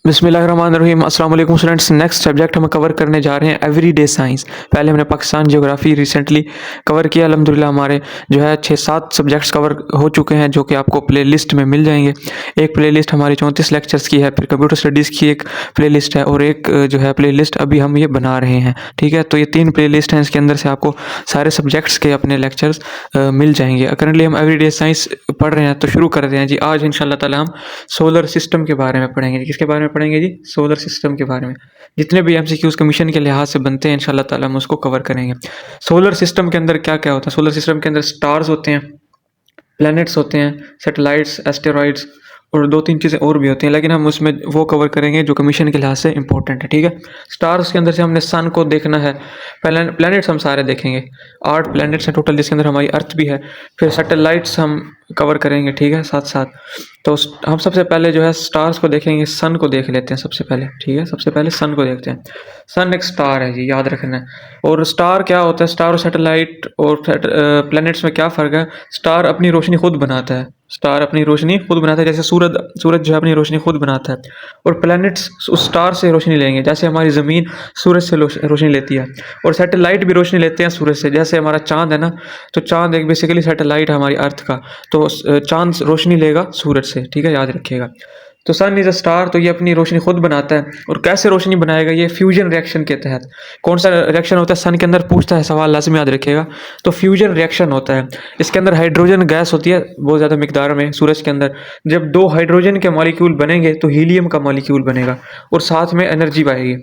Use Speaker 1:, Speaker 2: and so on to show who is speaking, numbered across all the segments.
Speaker 1: बिस्मिल्लाहिर्रहमानिर्रहीम अस्सलाम वालेकुम स्टूडेंट्स। नेक्स्ट सब्जेक्ट हम कवर करने जा रहे हैं एवरीडे साइंस। पहले हमने पाकिस्तान ज्योग्राफी रिसेंटली कवर किया। अल्हम्दुलिल्लाह हमारे जो है 6-7 सब्जेक्ट्स कवर हो चुके हैं जो कि आपको प्लेलिस्ट में मिल जाएंगे। एक प्लेलिस्ट हमारी 34 लेक्चर्स की है, फिर कंप्यूटर स्टडीज़ की एक प्लेलिस्ट है और एक जो है प्लेलिस्ट अभी हम ये बना रहे हैं। ठीक है, तो ये 3 प्लेलिस्ट हैं, इसके अंदर से आपको सारे सब्जेक्ट्स के अपने लेक्चर्स मिल जाएंगे। करंटली हम एवरीडे साइंस पढ़ रहे हैं, तो शुरू कर रहे हैं जी। आज इंशाल्लाह ताला हम सोलर सिस्टम के बारे में पढ़ेंगे। किसके बारे में पढ़ेंगे जी? सोलर सिस्टम के बारे में। जितने भी एमसीक्यूज कमीशन के लिहाज से बनते हैं इंशाल्लाह ताला हम उसको कवर करेंगे। सोलर सिस्टम के अंदर क्या क्या होता है? सोलर सिस्टम के अंदर स्टार्स होते हैं, प्लैनेट्स होते हैं, सैटेलाइट्स, एस्टेरॉइड्स और 2-3 चीज़ें और भी होती हैं, लेकिन हम उसमें वो कवर करेंगे जो कमीशन के लिहाज से इंपॉर्टेंट है। ठीक है, स्टार्स के अंदर से हमने सन को देखना है। प्लैनेट्स हम सारे देखेंगे, 8 प्लैनेट्स हैं टोटल, जिसके अंदर हमारी अर्थ भी है। फिर सैटेलाइट्स हम कवर करेंगे, ठीक है, साथ साथ। तो हम सबसे पहले जो है स्टार्स को देखेंगे, सन को देख लेते हैं सबसे पहले। ठीक है, सबसे पहले सन को देखते हैं। सन एक स्टार है जी, याद रखना है। और स्टार क्या होता है? स्टार और सैटेलाइट और प्लैनेट्स में क्या फ़र्क है? स्टार अपनी रोशनी खुद बनाता है, स्टार अपनी रोशनी खुद बनाता है, जैसे सूरज सूरज जो है अपनी रोशनी खुद बनाता है। और प्लैनेट्स उस स्टार से रोशनी लेंगे, जैसे हमारी ज़मीन सूरज से रोशनी लेती है। और सैटेलाइट भी रोशनी लेते हैं सूरज से, जैसे हमारा चांद है ना, तो चांद एक बेसिकली सैटेलाइट है हमारी अर्थ का। तो चांद रोशनी लेगा सूरज से, ठीक है, याद रखिएगा। तो सन इज़ अ स्टार, तो ये अपनी रोशनी खुद बनाता है। और कैसे रोशनी बनाएगा? ये फ्यूजन रिएक्शन के तहत। कौन सा रिएक्शन होता है? सन के अंदर पूछता है सवाल, लाजमी याद रखिएगा। तो फ्यूजन रिएक्शन होता है। इसके अंदर हाइड्रोजन गैस होती है बहुत ज़्यादा मिकदार में सूरज के अंदर। जब 2 हाइड्रोजन के मॉलिक्यूल बनेंगे तो हीलियम का मॉलिक्यूल बनेगा और साथ में एनर्जी आएगी,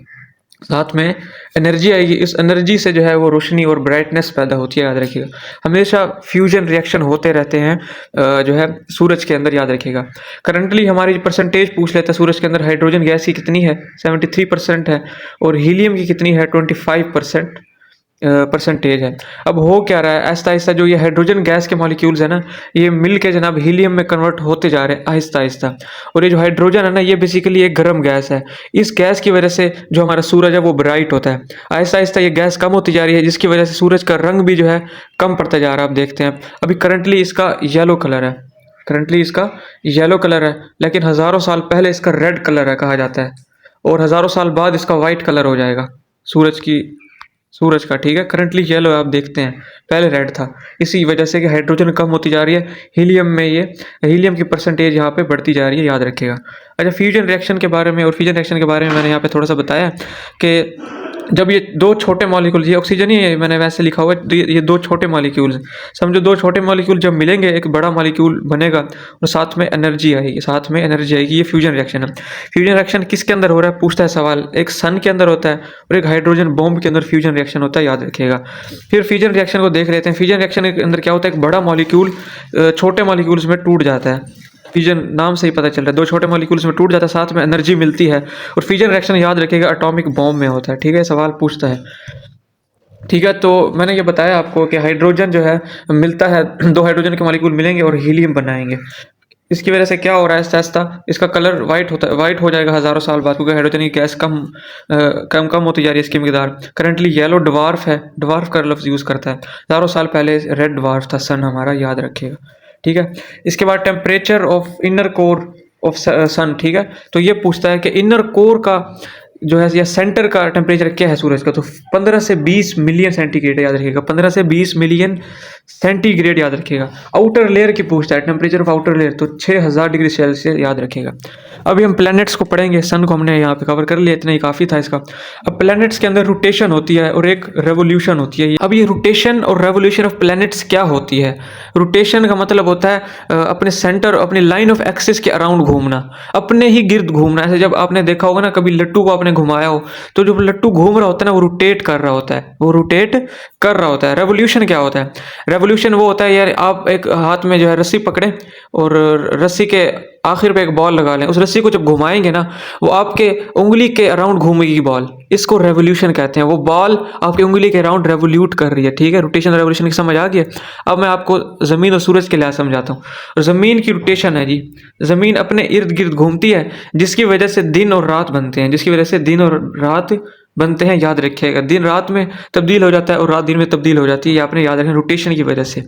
Speaker 1: साथ में एनर्जी आएगी। इस एनर्जी से जो है वो रोशनी और ब्राइटनेस पैदा होती है, याद रखिएगा। हमेशा फ्यूजन रिएक्शन होते रहते हैं जो है सूरज के अंदर, याद रखिएगा। करंटली हमारी परसेंटेज पूछ लेता है सूरज के अंदर हाइड्रोजन गैस की कितनी है? 73% है। और हीलियम की कितनी है? 25% परसेंटेज है। अब हो क्या रहा है? आहिस्ता आहिस्ता जो ये हाइड्रोजन गैस के मॉलिक्यूल्स है ना, ये मिल के जनाब हीलियम में कन्वर्ट होते जा रहे हैं आहिस्ता आहिस्ता। और ये जो हाइड्रोजन है ना, ये बेसिकली एक गर्म गैस है। इस गैस की वजह से जो हमारा सूरज है वो ब्राइट होता है। आहिस्ता आहिस्ता ये गैस कम होती जा रही है, जिसकी वजह से सूरज का रंग भी जो है कम पड़ता जा रहा है। आप देखते हैं अभी करंटली इसका येलो कलर है, करंटली इसका येलो कलर है, लेकिन हज़ारों साल पहले इसका रेड कलर है कहा जाता है। और हज़ारों साल बाद इसका वाइट कलर हो जाएगा सूरज का। ठीक है, करंटली येलो है, आप देखते हैं, पहले रेड था। इसी वजह से कि हाइड्रोजन कम होती जा रही है, हीलियम की परसेंटेज यहाँ पे बढ़ती जा रही है, याद रखिएगा। अच्छा, फ्यूजन रिएक्शन के बारे में और फ्यूजन रिएक्शन के बारे में मैंने यहाँ पे थोड़ा सा बताया कि जब ये 2 छोटे मॉलिक्यूल, ये ऑक्सीजन ही है, मैंने वैसे लिखा हुआ है, तो ये 2 छोटे मॉलिक्यूल्स समझो, 2 छोटे मॉलिक्यूल जब मिलेंगे एक बड़ा मॉलिक्यूल बनेगा और साथ में एनर्जी आएगी, ये फ्यूजन रिएक्शन है। फ्यूजन रिएक्शन किसके अंदर हो रहा है? पूछता है सवाल। एक सन के अंदर होता है और एक हाइड्रोजन बॉम्ब के अंदर फ्यूजन रिएक्शन होता है, याद रखिएगा। फिर फ्यूजन रिएक्शन को देख लेते हैं। फ्यूजन रिएक्शन के अंदर क्या होता है? एक बड़ा मॉलिक्यूल छोटे मॉलिक्यूल्स में टूट जाता है। फ्यूजन नाम से ही पता चल रहा है, 2 छोटे मॉलिक्यूल्स में टूट जाता है, साथ में एनर्जी मिलती है। और फ्यूजन रिएक्शन याद रखिएगा एटॉमिक बॉम्ब में होता है। ठीक है, सवाल पूछता है। ठीक है, तो मैंने ये बताया आपको कि हाइड्रोजन जो है मिलता है, 2 हाइड्रोजन के मॉलिक्यूल मिलेंगे और हीलियम बनाएंगे। इसकी वजह से क्या हो रहा है? आहिस्ता आहिस्ता इसका कलर वाइट हो जाएगा हज़ारों साल बाद, क्योंकि हाइड्रोजन की गैस कम होती जा रही है इसकी मिकदार। करंटली येलो ड्वार्फ है, ड्वार्फ का लफ्ज़ यूज़ करता है। हज़ारों साल पहले रेड ड्वार्फ था सन हमारा, याद रखिएगा। ठीक है, इसके बाद temperature of inner core of sun. ठीक है, तो ये पूछता है कि इनर कोर का जो है या सेंटर का टेम्परेचर क्या है सूरज का? तो 15 से 20 मिलियन सेंटीग्रेड, याद रखिएगा। 15 से 20 मिलियन सेंटीग्रेड, याद रखिएगा। आउटर लेयर की पूछता है, टेम्परेचर ऑफ आउटर लेयर, तो 6000 डिग्री सेल्सियस, याद रखिएगा। अभी हम प्लैनेट्स को पढ़ेंगे। सन को हमने यहाँ पे कवर कर लिया, इतना ही काफ़ी था इसका। अब प्लैनेट्स के अंदर रोटेशन होती है और एक रेवोल्यूशन होती है। अब ये रोटेशन और रेवोल्यूशन ऑफ प्लैनेट्स क्या होती है? रोटेशन का मतलब होता है अपने सेंटर, अपनी लाइन ऑफ एक्सिस के अराउंड घूमना, अपने ही गिर्द घूमना। ऐसे जब आपने देखा होगा ना, कभी लट्टू को आपने घुमाया हो, तो जो लट्टू घूम रहा होता है ना, वो रोटेट कर रहा होता है, रेवोल्यूशन क्या होता है? रेवोल्यूशन वो होता है यार, आप एक हाथ में जो है रस्सी पकड़ें और रस्सी के आखिर पे एक बॉल लगा लें। उस रस्सी को जब घुमाएंगे ना, वो आपके उंगली के अराउंड घूमेगी बॉल, इसको रेवोल्यूशन कहते हैं। वो बॉल आपकी उंगली के अराउंड रेवोल्यूट कर रही है। ठीक है, रोटेशन रेवोल्यूशन की समझ आ गई है। अब मैं आपको ज़मीन और सूरज के लिए समझाता हूँ। ज़मीन की रोटेशन है जी, ज़मीन अपने इर्द गिर्द घूमती है, जिसकी वजह से दिन और रात बनते हैं, याद रखिएगा। दिन रात में तब्दील हो जाता है और रात दिन में तब्दील हो जाती है, ये आपने याद रखना, रोटेशन की वजह से।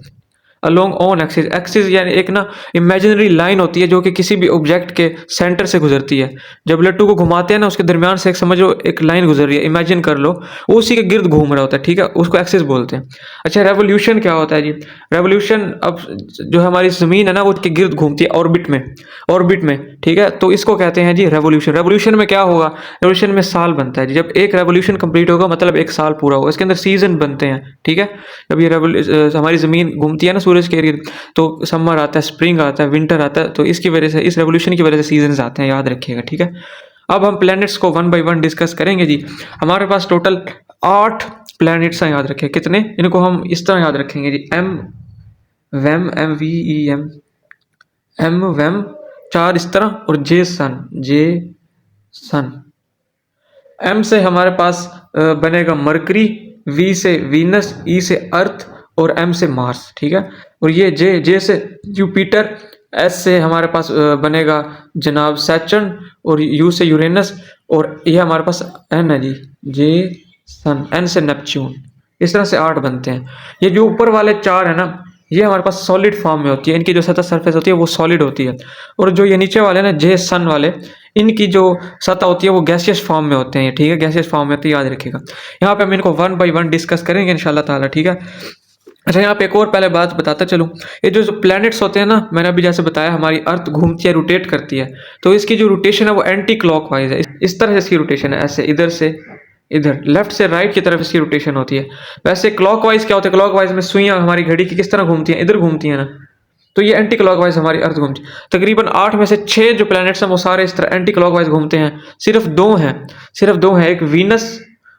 Speaker 1: Along on axis. एक्सिस यानी एक ना इमेजिनरी लाइन होती है जो कि किसी भी ऑब्जेक्ट के सेंटर से गुजरती है। जब लट्टू को घुमाते हैं ना, उसके दरमियान से एक समझो एक लाइन गुजर रही है, इमेजिन कर लो, वो उसी के गिर्द घूम रहा होता है, ठीक है, उसको एक्सिस बोलते हैं। अच्छा, रेवोल्यूशन क्या होता है जी? रेवोल्यूशन, अब जो हमारी ज़मीन है ना वो उसके गिर्द घूमती है ऑर्बिट में, ऑर्बिट में, ठीक है, तो इसको कहते हैं जी रेवोल्यूशन। रेवोल्यूशन में क्या होगा? रेवोल्यूशन में साल बनता है जी। जब एक रेवोल्यूशन कंप्लीट होगा मतलब एक साल पूरा होगा। इसके अंदर सीजन बनते हैं, ठीक है। जब ये हमारी ज़मीन घूमती है ना सूरज के इर्द, तो समर आता है, स्प्रिंग आता है, विंटर आता है, तो इसकी वजह से, इस रेवोल्यूशन की वजह से सीजन आते हैं, याद रखिएगा, ठीक है। अब हम प्लैनेट्स को वन बाय वन डिस्कस करेंगे जी। हमारे पास टोटल 8 प्लैनेट्स हैं, याद रखें कितने, इनको हम इस तरह याद रखेंगे जी। एम वैम, एम वी ई एम वैम 4 इस तरह, और जे सन, जे सन। एम से हमारे पास बनेगा मरकरी, वी से वीनस, ई से अर्थ, और एम से मार्स, ठीक है। और ये जे से जुपिटर, एस से हमारे पास बनेगा जनाब सैटर्न, और यू से यूरेनस, और ये हमारे पास एन है जी, जे सन, एन से नेपच्यून। इस तरह से 8 बनते हैं। ये जो ऊपर वाले 4 है ना, ये हमारे पास सॉलिड फॉर्म में होती है, इनकी जो सतह सरफेस होती है वो सॉलिड होती है। और जो ये नीचे वाले ना जे सन वाले, इनकी जो सतह होती है वो गैसियस फॉर्म में होते हैं, ठीक है, गैसियस फॉर्म में, तो याद रखिएगा। यहाँ पे हम इनको वन बाय वन डिस्कस करेंगे इंशाल्लाह ताला, ठीक है। अच्छा, यहाँ पे एक और पहले बात बताता चलूँ, ये जो प्लैनेट्स होते हैं ना, मैंने अभी जैसे बताया हमारी अर्थ घूमती है, रोटेट करती है, तो इसकी जो रोटेशन है वो एंटी क्लॉकवाइज है। इस तरह से इसकी रोटेशन है, ऐसे इधर से इधर, लेफ्ट से राइट की तरफ इसकी रोटेशन होती है। वैसे क्लॉकवाइज क्या होता है? क्लॉकवाइज में सुइयां हमारी घड़ी की किस तरह घूमती हैं, इधर घूमती हैं ना, तो ये एंटी क्लॉकवाइज हमारी अर्थ घूमती है। तकरीबन 8 में से 6 जो प्लैनेट्स हैं वो सारे इस तरह एंटी क्लॉकवाइज घूमते हैं। सिर्फ दो हैं, एक वीनस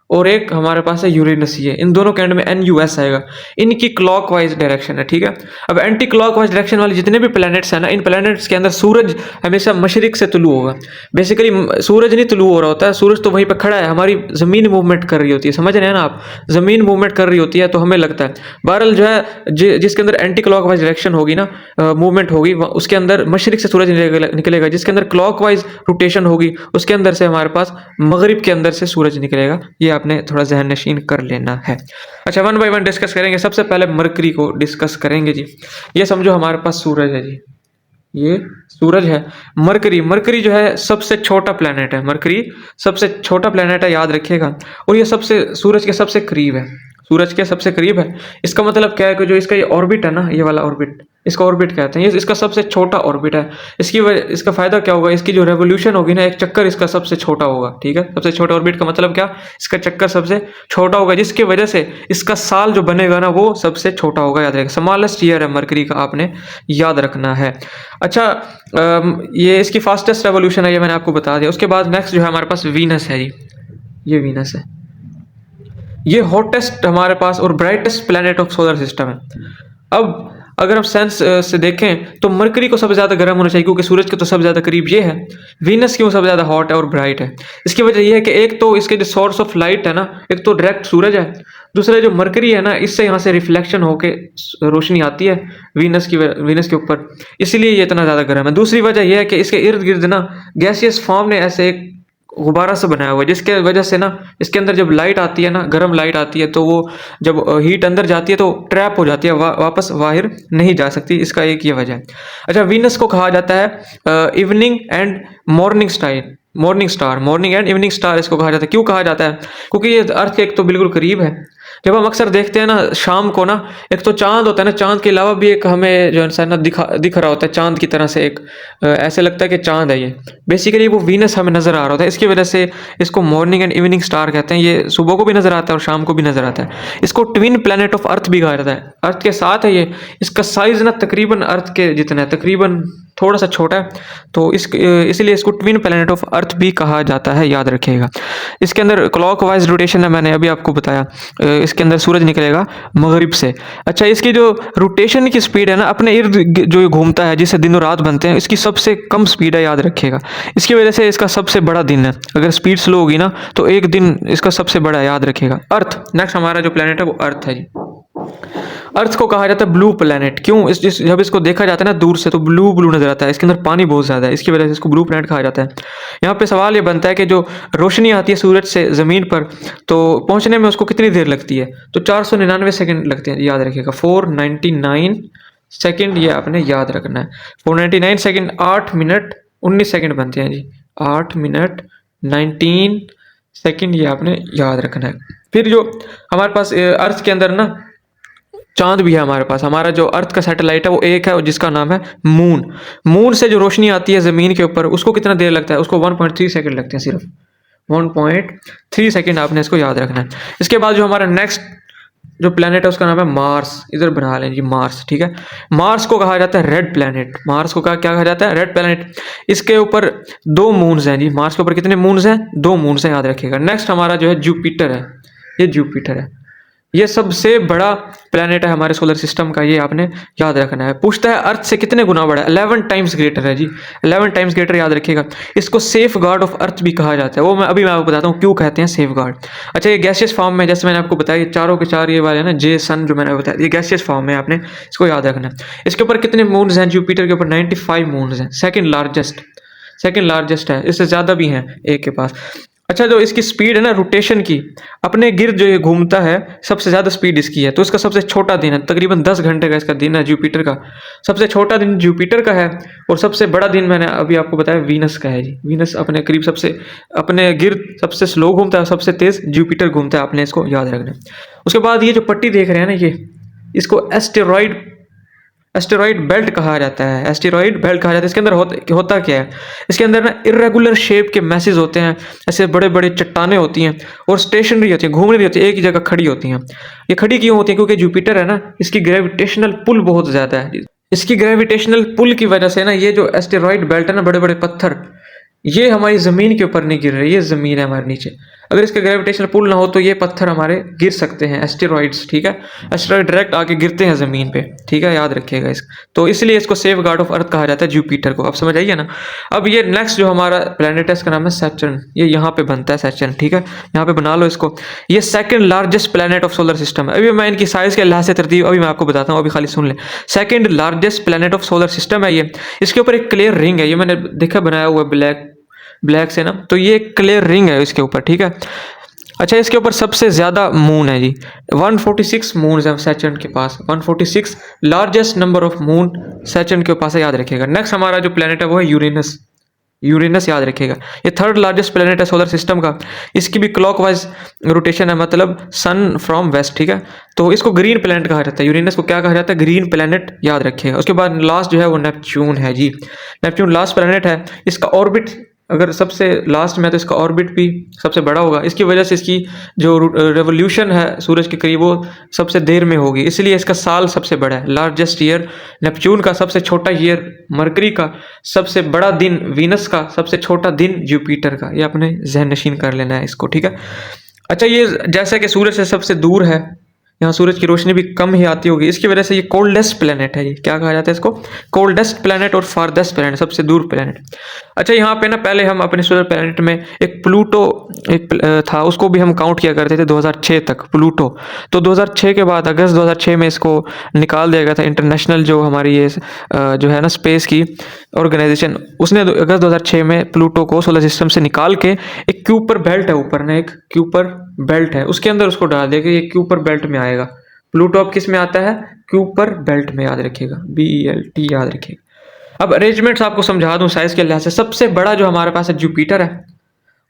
Speaker 1: और एक हमारे पास है यूरेनस। ये इन दोनों के एंड में NUS आएगा, इनकी क्लॉकवाइज डायरेक्शन है, ठीक है। अब एंटी क्लॉकवाइज डायरेक्शन वाले जितने भी प्लैनेट्स हैं ना, इन प्लैनेट्स के अंदर सूरज हमेशा मशरिक से तुलू होगा। बेसिकली सूरज नहीं तुलू हो रहा होता है, सूरज तो वहीं पर खड़ा है, हमारी ज़मीन मूवमेंट कर रही होती है, समझ रहे हैं ना आप, ज़मीन मूवमेंट कर रही होती है, तो हमें लगता है बहरहाल जो है जिसके अंदर एंटी क्लॉकवाइज डायरेक्शन होगी ना, मूवमेंट होगी, उसके अंदर मशरिक से सूरज निकलेगा। जिसके अंदर क्लॉकवाइज रोटेशन होगी उसके अंदर से हमारे पास मगरिब के अंदर से सूरज निकलेगा। ये आपने थोड़ा जहन नशीन कर लेना है। अच्छा, वन बाय वन डिस्कस करेंगे। सबसे पहले मरकरी को डिस्कस करेंगे जी। ये समझो हमारे पास सूरज है जी, ये सूरज है। मरकरी जो है सबसे छोटा प्लेनेट है, मरकरी सबसे छोटा प्लेनेट है, याद रखिएगा। और ये सबसे सूरज के सबसे करीब है, सूरज के सबसे करीब है। इसका मतलब क्या है कि जो इसका ये ऑर्बिट है ना, ये वाला ऑर्बिट, इसका ऑर्बिट कहते हैं, ये इसका सबसे छोटा ऑर्बिट है। इसका फायदा क्या होगा? इसकी जो रेवोल्यूशन होगी ना, एक चक्कर इसका सबसे छोटा होगा, ठीक है। सबसे छोटा ऑर्बिट का मतलब क्या? इसका चक्कर सबसे छोटा होगा, जिसकी वजह से इसका साल जो बनेगा ना वो सबसे छोटा होगा, याद रखिएगा। स्मॉलेस्ट ईयर है मरकरी का, आपने याद रखना है। अच्छा, ये इसकी फास्टेस्ट रेवोल्यूशन है, ये मैंने आपको बता दिया। उसके बाद नेक्स्ट जो है हमारे पास वीनस है जी, ये वीनस है। ये हॉटेस्ट हमारे पास और brightest planet of solar system है। अब अगर हम साइंस से देखें तो मरकरी को सबसे ज़्यादा गर्म होना चाहिए, क्योंकि सूरज के तो सबसे ज़्यादा करीब ये है। वीनस क्यों सबसे ज़्यादा हॉट है और ब्राइट है? इसकी वजह यह है कि एक तो इसके जो सोर्स ऑफ लाइट है ना, एक तो डायरेक्ट सूरज है, दूसरा जो मरकरी है ना, इससे यहाँ से रिफ्लेक्शन होके रोशनी आती है वीनस के ऊपर, इसीलिए ये इतना ज़्यादा गर्म है। दूसरी वजह यह है कि इसके इर्द गिर्द ना गैसियस फॉर्म ने ऐसे एक गुब्बारा से बनाया हुआ है, जिसके वजह से ना इसके अंदर जब लाइट आती है ना, गर्म लाइट आती है, तो वो जब हीट अंदर जाती है तो ट्रैप हो जाती है, वापस बाहर नहीं जा सकती। इसका एक ये वजह है। अच्छा, वीनस को कहा जाता है evening and morning star, morning and evening star इसको कहा जाता है। क्यों कहा जाता है? क्योंकि ये अर्थ के एक तो बिल्कुल करीब है। जब हम अक्सर देखते हैं ना शाम को ना, एक तो चांद होता है ना, चांद के अलावा भी एक हमें जो है ना दिख रहा होता है चांद की तरह से, एक ऐसे लगता है कि चांद है। ये बेसिकली वो वीनस हमें नज़र आ रहा होता है, इसकी वजह से इसको मॉर्निंग एंड इवनिंग स्टार कहते हैं। ये सुबह को भी नज़र आता है और शाम को भी नज़र आता है। इसको ट्विन प्लैनेट ऑफ अर्थ भी कहा जाता है, अर्थ के साथ है ये। इसका साइज़ ना तकरीबन अर्थ के जितना है, तकरीबन थोड़ा सा छोटा है, तो इसलिए इसको ट्विन प्लैनेट ऑफ अर्थ भी कहा जाता है, याद रखिएगा। इसके अंदर क्लॉकवाइज रोटेशन है, मैंने अभी आपको बताया। इसके अंदर सूरज निकलेगा मगरिब से। अच्छा, इसकी जो रोटेशन की स्पीड है ना, अपने इर्द जो घूमता है, जिससे दिनों रात बनते हैं, इसकी सबसे कम स्पीड है, याद रखिएगा। इसकी वजह से इसका सबसे बड़ा दिन है। अगर स्पीड स्लो होगी ना तो एक दिन इसका सबसे बड़ा है, याद रखिएगा। अर्थ, नेक्स्ट हमारा जो प्लैनेट है वो अर्थ है जी। अर्थ को कहा जाता है ब्लू प्लैनेट। क्यों? जब इसको देखा जाता है ना दूर से तो ब्लू ब्लू नजर आता है, इसके अंदर पानी बहुत ज़्यादा है, इसकी वजह से इसको ब्लू प्लैनेट कहा जाता है। यहाँ पे सवाल ये बनता है कि जो रोशनी आती है सूरज से ज़मीन पर, तो पहुँचने में उसको कितनी देर लगती है? तो 499 सेकंड लगते हैं, याद रखिएगा। 499 सेकंड ये आपने याद रखना है। 499 सेकंड 8 मिनट 19 सेकंड बनते हैं जी। 8 मिनट 19 सेकंड ये आपने याद रखना है। फिर जो हमारे पास अर्थ के अंदर ना चांद भी है हमारे पास। हमारा जो अर्थ का सैटेलाइट है वो एक है जिसका नाम है मून। मून से जो रोशनी आती है ज़मीन के ऊपर उसको कितना देर लगता है? उसको 1.3 सेकंड लगते हैं सिर्फ। 1.3 सेकंड आपने इसको याद रखना है। इसके बाद जो हमारा नेक्स्ट जो प्लेनेट है उसका नाम है मार्स। इधर बना लें जी मार्स, ठीक है। मार्स को कहा जाता है रेड प्लेनेट। मार्स को क्या कहा जाता है? Red planet. इसके ऊपर 2 मून्स हैं जी। मार्स के ऊपर कितने मून्स हैं? 2 मून्स हैं, याद रखिएगा। नेक्स्ट हमारा जो है जुपिटर है। ये जुपिटर है, ये सबसे बड़ा प्लेनेट है हमारे सोलर सिस्टम का, ये आपने याद रखना है। पूछता है अर्थ से कितने गुना बड़ा है? 11 टाइम्स ग्रेटर है जी। 11 टाइम्स ग्रेटर, याद रखिएगा। इसको सेफ गार्ड ऑफ अर्थ भी कहा जाता है। वो मैं आपको बताता हूँ क्यों कहते हैं सेफ गार्ड। अच्छा, ये गैसियस फॉर्म में, जैसे मैंने आपको बताया, ये चारों के चार ये वाले हैं ना, जे सन जो मैंने बताया, ये गैसियस फॉर्म में, आपने इसको याद रखना है। इसके ऊपर कितने मून्स हैं? जुपिटर के ऊपर 95 मून्स हैं। सेकेंड लार्जेस्ट है, इससे ज़्यादा भी हैं एक के पास। अच्छा, जो इसकी स्पीड है ना रोटेशन की, अपने गिर्द जो ये घूमता है, सबसे ज़्यादा स्पीड इसकी है। तो इसका सबसे छोटा दिन है, तकरीबन 10 घंटे का इसका दिन है जुपिटर का। सबसे छोटा दिन जुपिटर का है और सबसे बड़ा दिन मैंने अभी आपको बताया वीनस का है जी। वीनस अपने करीब सबसे अपने गिर्द सबसे स्लो घूमता है, सबसे तेज़ जुपिटर घूमता है, आपने इसको याद रखना है। उसके बाद ये जो पट्टी देख रहे हैं ना, ये इसको एस्टेरॉइड बेल्ट कहा जाता है। एस्टेरॉइड बेल्ट कहा जाता है। इसके अंदर होता क्या है? इसके अंदर ना इरेगुलर शेप के मैसेज होते हैं, ऐसे बड़े बड़े चट्टानें होती हैं और स्टेशनरी होती हैं, घूम रही होती है, एक ही जगह खड़ी होती हैं। ये खड़ी क्यों होती हैं? क्योंकि जुपिटर है ना, इसकी ग्रेविटेशनल पुल बहुत ज़्यादा है। इसकी ग्रेविटेशनल पुल की वजह से ना ये जो एस्टेरॉइड बेल्ट है ना, बड़े बड़े पत्थर, ये हमारी ज़मीन के ऊपर नहीं गिर रहे, ये ज़मीन है हमारे नीचे। अगर इसका ग्रेविटेशनल पुल ना हो तो ये पत्थर हमारे गिर सकते हैं, एस्टेरॉइड्स, ठीक है। एस्टेरॉइड डायरेक्ट आके गिरते हैं ज़मीन पे, ठीक है, याद रखिएगा इसको। तो इसलिए इसको सेफ गार्ड ऑफ अर्थ कहा जाता है जुपिटर को। आप समझ आइए ना। अब ये नेक्स्ट जो हमारा प्लेनेट है इसका नाम है सैटर्न। ये यहाँ पे बनता है सैटर्न, ठीक है, यहाँ पे बना लो इसको। ये second largest planet of solar system है। अभी मैं इनकी साइज के लिहाज से तरतीब अभी मैं आपको बताता हूँ, अभी खाली सुन लें। Second largest planet of solar system है ये। इसके ऊपर एक क्लियर रिंग है, ये मैंने देखा बनाया हुआ ब्लैक से ना, तो ये क्लियर रिंग है इसके ऊपर, ठीक है। अच्छा, इसके ऊपर सबसे ज़्यादा मून है जी। 146 मून है सैटर्न के पास। 146 largest number of moon Saturn के पास है, याद रखिएगा। नेक्स्ट हमारा जो प्लेनेट है वो है यूरेनस, याद रखिएगा। ये थर्ड लार्जेस्ट प्लेनेट है सोलर सिस्टम का। इसकी भी क्लॉकवाइज रोटेशन है, मतलब सन फ्रॉम वेस्ट, ठीक है। तो इसको ग्रीन प्लेनेट कहा जाता है। यूरेनस को क्या कहा जाता है? ग्रीन प्लेनेट, याद रखिएगा। उसके बाद लास्ट जो है वो नेपच्यून है जी। नेपच्यून लास्ट प्लेनेट है। इसका ऑर्बिट अगर सबसे लास्ट में है तो इसका ऑर्बिट भी सबसे बड़ा होगा। इसकी वजह से इसकी जो रेवोल्यूशन है सूरज के करीब वो सबसे देर में होगी, इसलिए इसका साल सबसे बड़ा है। लार्जेस्ट ईयर नेपच्यून का, सबसे छोटा ईयर मरकरी का, सबसे बड़ा दिन वीनस का, सबसे छोटा दिन जुपिटर का। ये आपने जहन नशीन कर लेना है इसको, ठीक है। अच्छा, ये जैसा कि सूरज से सबसे दूर है, यहाँ सूरज की रोशनी भी कम ही आती होगी, इसकी वजह से ये कोल्डेस्ट प्लेनेट है। ये क्या कहा जाता है इसको? कोल्डेस्ट प्लेनेट और फारदेस्ट प्लेनेट, सबसे दूर प्लेनेट। अच्छा, यहाँ पे ना पहले हम अपने सोलर प्लेनेट में एक प्लूटो था, उसको भी हम काउंट किया करते थे 2006 तक, प्लूटो। तो 2006 के बाद अगस्त 2006 में इसको निकाल दिया गया था। इंटरनेशनल जो हमारी ये जो है ना स्पेस की ऑर्गेनाइजेशन, उसने अगस्त 2006 में प्लूटो को सोलर सिस्टम से निकाल के एक क्यूपर बेल्ट है ऊपर ना, एक क्यूपर बेल्ट है, उसके अंदर उसको डाल दिया कि ये क्यूपर बेल्ट में आएगा। प्लूटो अब किस में आता है? क्यूपर बेल्ट में, याद रखिएगा, BELT, याद रखिएगा। अब अरेंजमेंट्स आपको समझा दूं साइज के लिहाज से। सबसे बड़ा जो हमारे पास है जुपिटर है,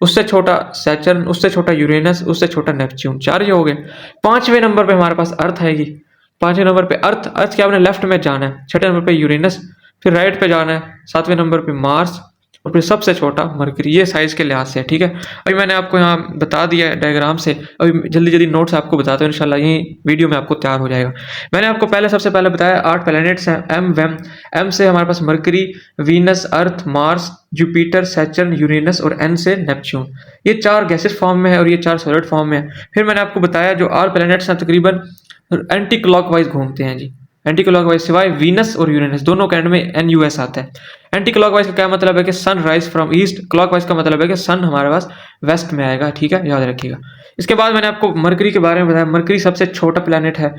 Speaker 1: उससे छोटा सैटर्न, उससे छोटा यूरेनस, उससे छोटा नेपच्यून। 4 ये हो गए। 5वें नंबर पे हमारे पास अर्थ आएगी। 5वें नंबर पे अर्थ के आपने लेफ्ट में जाना है। 6ठे नंबर पे यूरेनस, फिर राइट पे जाना है। 7वें नंबर पे मार्स और फिर सबसे छोटा मरकरी। ये साइज के लिहाज से, ठीक है। अभी मैंने आपको यहाँ बता दिया है डायग्राम से। अभी जल्दी जल्दी नोट्स आपको बताता हूँ, इंशाल्लाह यही वीडियो में आपको तैयार हो जाएगा। मैंने आपको सबसे पहले बताया 8 प्लैनेट्स हैं। एम से हमारे पास मरकरी, वीनस, अर्थ, मार्स, जुपिटर, सैटर्न, यूरेनस और एन से नेपच्यून। ये 4 गैसेस फॉर्म में है और ये 4 सॉलिड फॉर्म में है। फिर मैंने आपको बताया जो 8 प्लैनेट्स हैं तकरीबन एंटी क्लॉकवाइज घूमते हैं जी। एंटी क्लॉकवाइज सिवाय वीनस और यूरेनस, दोनों के एंड में NUS आता है। एंटी क्लॉकवाइज का क्या मतलब है कि sun rise from east, clockwise का मतलब है कि सन हमारे पास वेस्ट में आएगा, ठीक है, याद रखिएगा। इसके बाद मैंने आपको मरकरी के बारे में बताया। मरकरी सबसे छोटा प्लैनेट है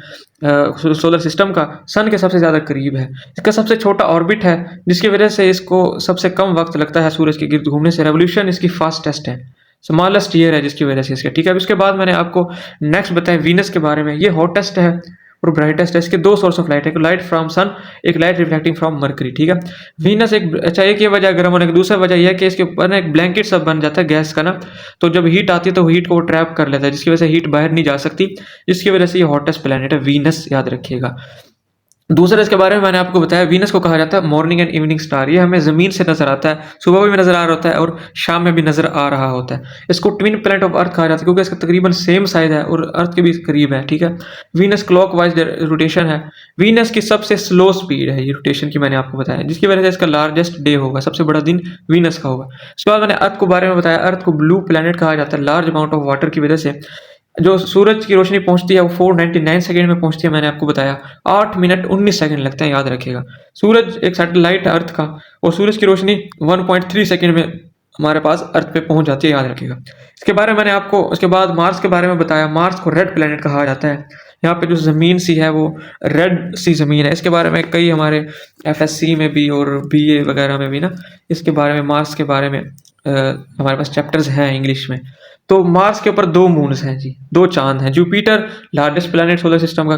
Speaker 1: सोलर सिस्टम का, सन के सबसे ज़्यादा करीब है। इसका सबसे छोटा ऑर्बिट है, जिसकी वजह से इसको सबसे कम वक्त लगता है सूरज के गिर्द घूमने से। रेवोल्यूशन इसकी फास्टेस्ट है, स्मॉलेस्ट ईयर है जिसकी वजह से इसके, ठीक है। उसके बाद मैंने आपको नेक्स्ट बताया वीनस के बारे में। ये हॉटेस्ट है और ब्राइटेस्ट है। इसके दो सोर्स ऑफ लाइट है, एक लाइट फ्रॉम सन, एक लाइट रिफ्लेक्टिंग फ्रॉम मरकरी, ठीक है। वीनस एक अच्छा एक ये वजह गर्म होने की, दूसरा वजह यह है कि इसके ऊपर ना एक ब्लैंकेट सब बन जाता है गैस का ना, तो जब हीट आती है तो हीट को ट्रैप कर लेता है, जिसकी वजह से हीट बाहर नहीं जा सकती, जिसकी वजह से ये हॉटेस्ट प्लैनेट है वीनस, याद रखिएगा। दूसरा इसके बारे में मैंने आपको बताया, वीनस को कहा जाता है मॉर्निंग एंड इवनिंग स्टार। ये हमें ज़मीन से नजर आता है, सुबह भी नजर आ रहा होता है और शाम में भी नजर आ रहा होता है। इसको ट्विन प्लैनेट ऑफ अर्थ कहा जाता है क्योंकि इसका तकरीबन सेम साइज है और अर्थ के भी करीब है, ठीक है। वीनस क्लॉकवाइज रोटेशन है। वीनस की सबसे स्लो स्पीड है ये रोटेशन की, मैंने आपको बताया, जिसकी वजह से इसका लार्जेस्ट डे होगा, सबसे बड़ा दिन वीनस का होगा। उसके बाद मैंने अर्थ को बारे में बताया, अर्थ को ब्लू प्लैनेट कहा जाता है लार्ज अमाउंट ऑफ वाटर की वजह से। जो सूरज की रोशनी पहुंचती है वो 499 सेकंड में पहुंचती है, मैंने आपको बताया 8 मिनट 19 सेकंड लगते हैं, याद रखिएगा। सूरज एक सैटेलाइट अर्थ का, और सूरज की रोशनी 1.3 सेकंड में हमारे पास अर्थ पे पहुंच जाती है, याद रखिएगा। इसके बारे में मैंने आपको उसके बाद मार्स के बारे में बताया। मार्स को रेड प्लेनेट कहा जाता है। यहाँ पे जो ज़मीन सी है वो रेड सी ज़मीन है। इसके बारे में कई हमारे एफएससी में भी और बीए वगैरह में भी ना इसके बारे में, मार्स के बारे में हमारे पास चैप्टर्स हैं इंग्लिश में। तो मार्स के ऊपर 2 मून्स हैं जी, 2 चांद हैं। Jupiter largest planet solar system का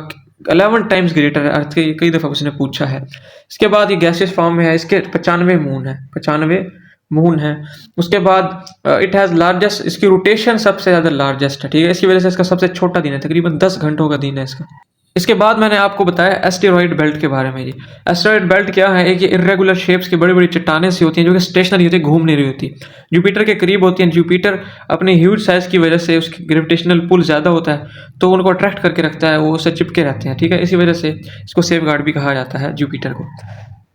Speaker 1: 11 टाइम्स ग्रेटर है अर्थ के, कई दफ़ा उसने पूछा है। इसके बाद ये गैसियस फॉर्म में है, इसके 95 मून है, 95 मून है। उसके बाद इट हैज़ लार्जेस्ट, इसकी रोटेशन सबसे ज़्यादा लार्जेस्ट है, ठीक है। इसकी वजह से इसका सबसे छोटा दिन है, तकरीबन 10 घंटों का दिन है इसका। इसके बाद मैंने आपको बताया एस्टेरॉयड बेल्ट के बारे में जी। एस्टेरॉयड बेल्ट क्या है? एक ये इर्रेगुलर शेप्स की बड़ी बड़ी चट्टानें सी होती हैं जो कि स्टेशनरी होती है, घूम नहीं रही होती, जुपिटर के करीब होती हैं। जुपिटर अपने ह्यूज साइज की वजह से उसकी ग्रेविटेशनल पुल ज़्यादा होता है, तो उनको अट्रैक्ट करके रखता है, वो उससे चिपके रहते हैं, ठीक है। इसी वजह से इसको सेफ गार्ड भी कहा जाता है जुपिटर को।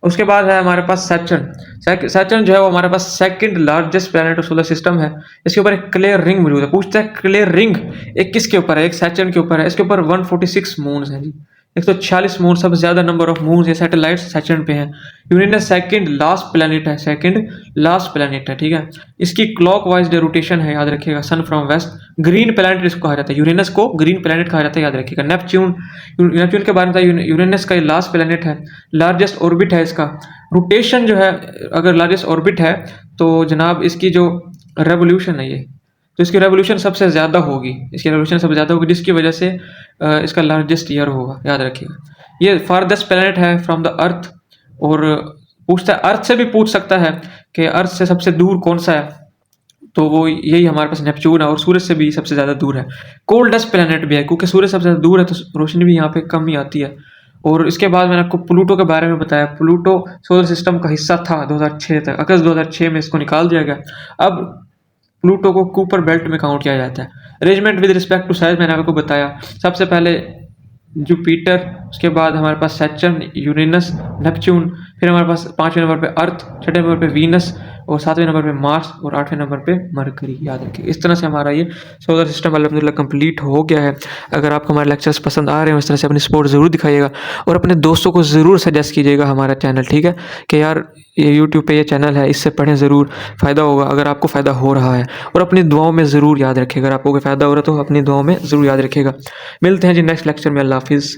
Speaker 1: उसके बाद है हमारे पास सैटर्न। सैटर्न जो है वो हमारे पास second largest planet of solar system है। इसके ऊपर एक क्लियर रिंग मौजूद है। पूछता है क्लियर रिंग एक किसके ऊपर है? एक सैटर्न के ऊपर है। इसके ऊपर 146 मून्स हैं जी, 146 मून, सबसे ज्यादा नंबर ऑफ मून या सैटेलाइट्स सैटर्न पे हैं। यूरेनस सेकंड लास्ट प्लैनेट है, सेकंड लास्ट प्लैनेट है, ठीक है। इसकी क्लॉकवाइज रोटेशन है, याद रखिएगा, sun from waste. Green planet इसको कहा जाता है, यूरेनस को ग्रीन प्लैनेट कहा जाता है, याद रखिएगा। नेपच्यून, नेपच्यून के बारे में यूरेनस का लास्ट प्लैनेट है, लार्जेस्ट ऑर्बिट है इसका। रोटेशन जो है, अगर लार्जेस्ट ऑर्बिट है तो जनाब इसकी जो रेवोल्यूशन है ये, तो इसकी रेवोल्यूशन सबसे ज़्यादा होगी, इसकी रेवोल्यूशन सबसे ज़्यादा होगी, जिसकी वजह से इसका लार्जेस्ट ईयर होगा, याद रखिएगा। ये फारदेस्ट प्लैनेट है फ्रॉम द अर्थ, और पूछता है अर्थ से भी पूछ सकता है कि अर्थ से सबसे दूर कौन सा है, तो वो यही हमारे पास नेपच्यून है, और सूरज से भी सबसे ज़्यादा दूर है। कोल्डेस्ट प्लैनेट भी है, क्योंकि सूरज सबसे ज़्यादा दूर है तो रोशनी भी यहाँ पे कम ही आती है। और इसके बाद मैंने आपको प्लूटो के बारे में बताया। प्लूटो सोलर सिस्टम का हिस्सा था 2006 तक, अगस्त 2006 में इसको निकाल दिया गया। अब प्लूटो को कूपर बेल्ट में काउंट किया जाता है। Arrangement with respect to size मैंने आपको बताया, सबसे पहले जुपिटर, उसके बाद हमारे पास सैटर्न, यूरेनस, नेपच्यून, फिर हमारे पास 5वें नंबर पे अर्थ, 6वें नंबर पे वीनस, और 7वें नंबर पे मार्स, और 8वें नंबर पे मरकरी, याद रखिए। इस तरह से हमारा ये सोलर सिस्टम अल्हम्दुलिल्लाह कंप्लीट हो गया है। अगर आपको हमारे लेक्चर्स पसंद आ रहे हो, इस तरह से अपनी सपोर्ट ज़रूर दिखाइएगा, और अपने दोस्तों को ज़रूर सजेस्ट कीजिएगा हमारा चैनल, ठीक है, कि यार ये यूट्यूब पे ये चैनल है, इससे पढ़ें, ज़रूर फ़ायदा होगा अगर आपको फ़ायदा हो रहा है। और अपनी दुआओं में ज़रूर याद रखिएगा, अगर आपको कोई फ़ायदा हो रहा है तो अपनी दुआओं में ज़रूर याद रखिएगा। मिलते हैं जी नेक्स्ट लेक्चर में, अल्लाह हाफिज़।